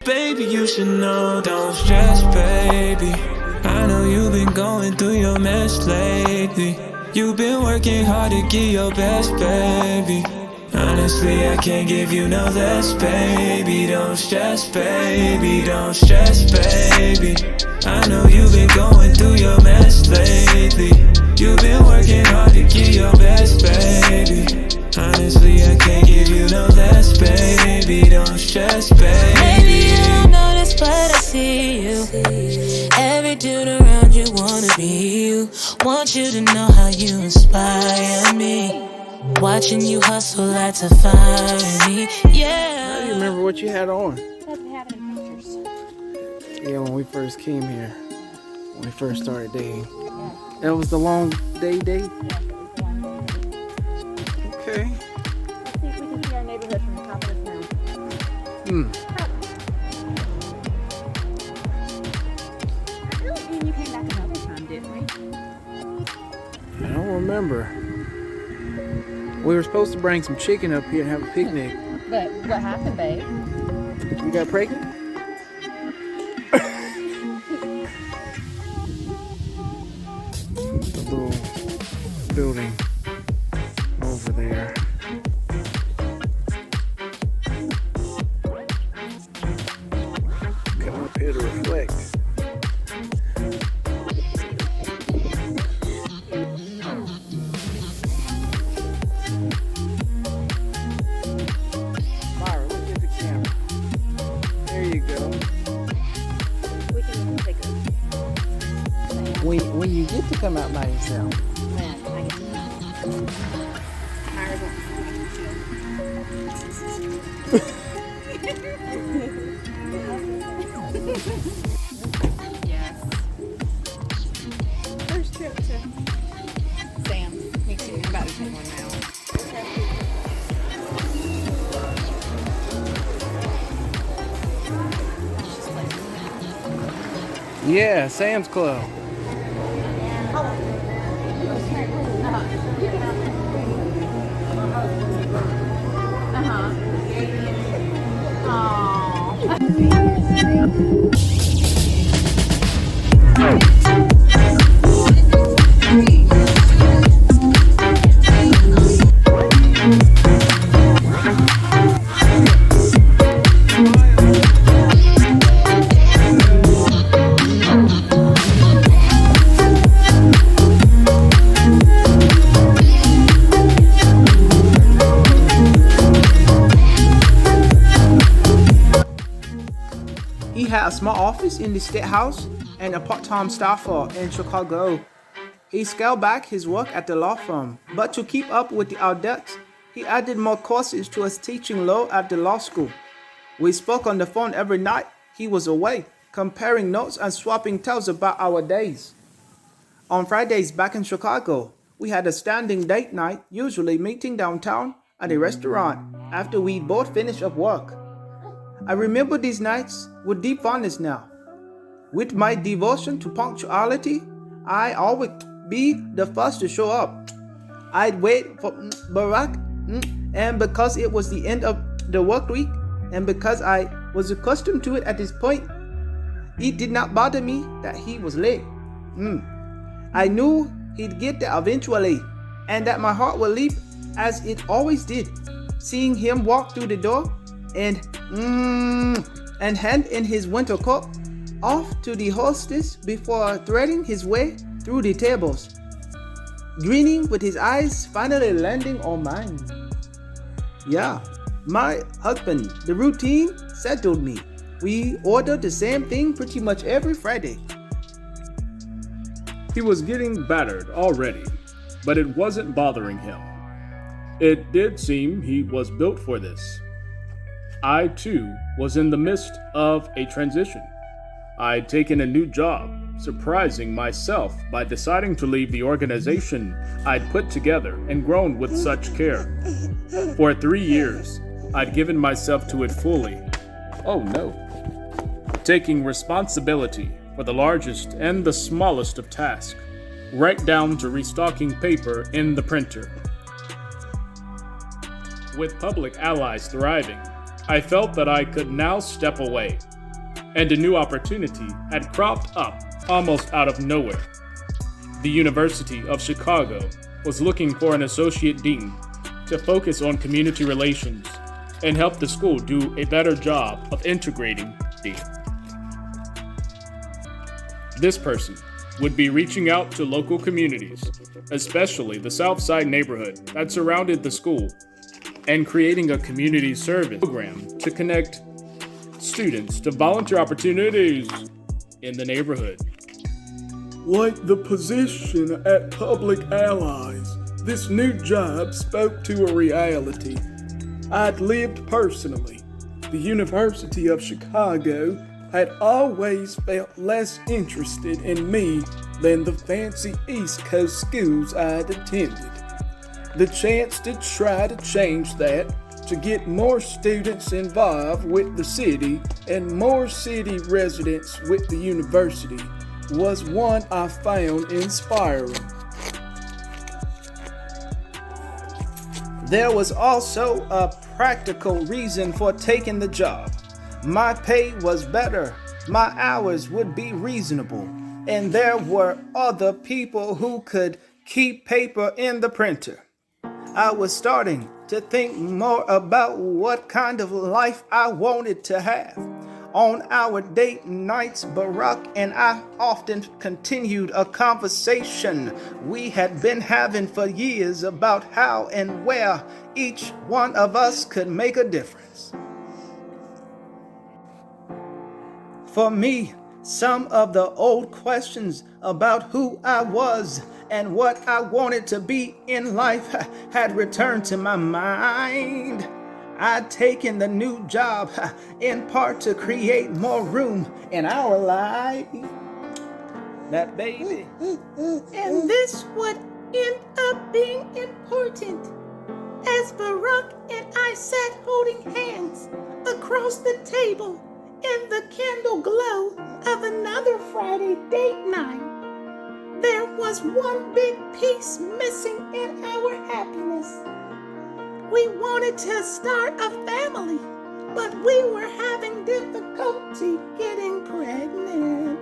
Baby, you should know, don't stress, baby. I know you've been going through your mess lately. You've been working hard to get your best, baby. Honestly, I can't give you no less, baby. Don't stress, baby, don't stress, baby. I know you've been going through your mess lately. You've been working hard to get your best, baby. Honestly, I can't give you no less, baby. Don't stress, baby. Maybe you don't notice, but I see you. Every dude around you wanna be you. Want you to know how you inspire me. Watching you hustle lights a fire in me. Yeah. I remember what you had on. Doesn't have any pictures. Yeah, when we first came here. When we first started dating. That was the long day date? Okay. Let's see if we can see our neighborhood from the top of this mountain. I feel like me and you came back another time, didn't we? I don't remember. We were supposed to bring some chicken up here and have a picnic. But what happened, babe? You got pregnant? The little building over there. Come up here to reflect. Myra, look at the camera. There you go. We can take a When you get to come out by yourself. man. I get to Myra's yes. First trip to Sam. Me too. I'm about to take one now. Yeah, Sam's Club. He had a small office in the State House and a part-time staffer in Chicago. He scaled back his work at the law firm, but to keep up with the adults, he added more courses to his teaching law at the law school. We spoke on the phone every night he was away, comparing notes and swapping tales about our days. On Fridays back in Chicago, we had a standing date night, usually meeting downtown at a restaurant after we'd both finished up work. I remember these nights with deep fondness now. With my devotion to punctuality, I always be the first to show up. I'd wait for Barack, and because it was the end of the work week, and because I was accustomed to it at this point, it did not bother me that he was late. I knew he'd get there eventually, and that my heart would leap as it always did, seeing him walk through the door and hand in his winter coat off to the hostess before threading his way through the tables, grinning with his eyes finally landing on mine. Yeah, my husband, the routine settled me. We ordered the same thing pretty much every Friday. He was getting battered already, but it wasn't bothering him. It did seem he was built for this. I, too, was in the midst of a transition. I'd taken a new job, surprising myself by deciding to leave the organization I'd put together and grown with such care. For 3 years, I'd given myself to it fully. Oh no. Taking responsibility for the largest and the smallest of tasks, right down to restocking paper in the printer. With Public Allies thriving, I felt that I could now step away, and a new opportunity had cropped up almost out of nowhere. The University of Chicago was looking for an associate dean to focus on community relations and help the school do a better job of integrating the. This person would be reaching out to local communities, especially the South Side neighborhood that surrounded the school, and creating a community service program to connect students to volunteer opportunities in the neighborhood. Like the position at Public Allies, this new job spoke to a reality I'd lived personally. The University of Chicago had always felt less interested in me than the fancy East Coast schools I'd attended. The chance to try to change that, to get more students involved with the city and more city residents with the university, was one I found inspiring. There was also a practical reason for taking the job. My pay was better, my hours would be reasonable, and there were other people who could keep paper in the printer. I was starting to think more about what kind of life I wanted to have. On our date nights, Barack and I often continued a conversation we had been having for years about how and where each one of us could make a difference. For me, some of the old questions about who I was and what I wanted to be in life had returned to my mind. I'd taken the new job in part to create more room in our life. That baby. And this would end up being important. As Barack and I sat holding hands across the table in the candle glow of another Friday date night, there was one big piece missing in our happiness. We wanted to start a family, but we were having difficulty getting pregnant.